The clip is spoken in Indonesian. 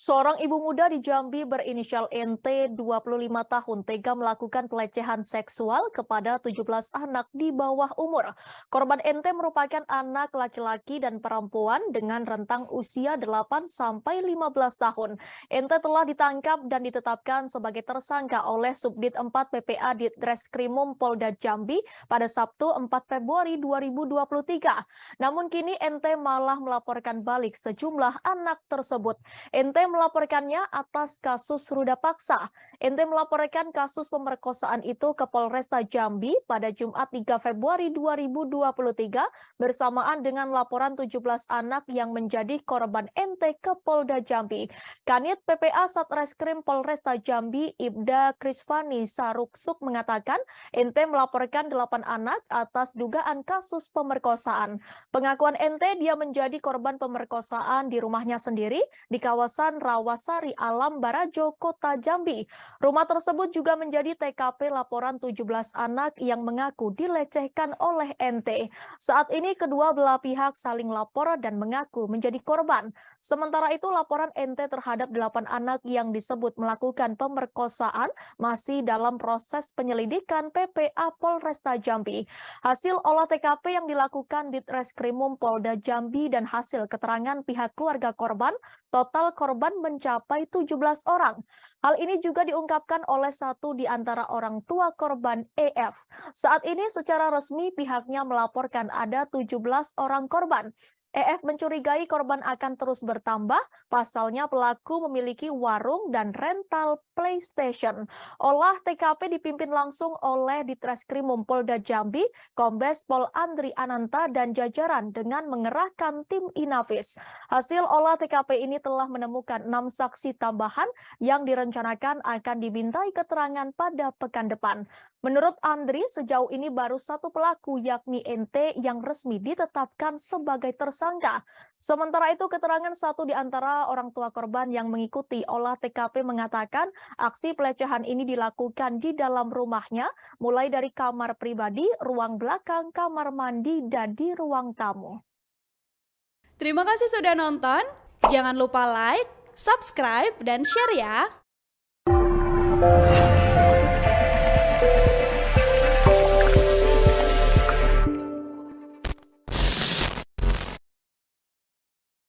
Seorang ibu muda di Jambi berinisial NT 25 tahun tega melakukan pelecehan seksual kepada 17 anak di bawah umur. Korban NT merupakan anak laki-laki dan perempuan dengan rentang usia 8 sampai 15 tahun. NT telah ditangkap dan ditetapkan sebagai tersangka oleh Subdit 4 PPA Ditreskrimum Polda Jambi pada Sabtu 4 Februari 2023. Namun kini NT malah melaporkan balik sejumlah anak tersebut. NT melaporkannya atas kasus ruda paksa. NT melaporkan kasus pemerkosaan itu ke Polresta Jambi pada Jumat 3 Februari 2023 bersamaan dengan laporan 17 anak yang menjadi korban NT ke Polda Jambi. Kanit PPA Satreskrim Polresta Jambi Ibda Krisvani Saruksuk mengatakan NT melaporkan 8 anak atas dugaan kasus pemerkosaan. Pengakuan NT dia menjadi korban pemerkosaan di rumahnya sendiri di kawasan Rawasari Alam Barajo, Kota Jambi. Rumah tersebut juga menjadi TKP laporan 17 anak yang mengaku dilecehkan oleh NT. Saat ini kedua belah pihak saling lapor dan mengaku menjadi korban. Sementara itu laporan NT terhadap 8 anak yang disebut melakukan pemerkosaan masih dalam proses penyelidikan PPA Polresta Jambi. Hasil olah TKP yang dilakukan Ditreskrimum Polda Jambi dan hasil keterangan pihak keluarga korban, total korban mencapai 17 orang. Hal ini juga diungkapkan oleh satu di antara orang tua korban EF. Saat ini secara resmi pihaknya melaporkan ada 17 orang korban. EF mencurigai korban akan terus bertambah, pasalnya pelaku memiliki warung dan rental PlayStation. Olah TKP dipimpin langsung oleh Ditreskrimum Polda Jambi, Kombes Pol Andri Ananta dan jajaran dengan mengerahkan tim Inavis. Hasil olah TKP ini telah menemukan 6 saksi tambahan yang direncanakan akan dimintai keterangan pada pekan depan. Menurut Andri, sejauh ini baru satu pelaku yakni NT yang resmi ditetapkan sebagai tersangka. Sementara itu, keterangan satu di antara orang tua korban yang mengikuti olah TKP mengatakan aksi pelecehan ini dilakukan di dalam rumahnya, mulai dari kamar pribadi, ruang belakang, kamar mandi, dan di ruang tamu. Terima kasih sudah nonton. Jangan lupa like, subscribe, dan share ya.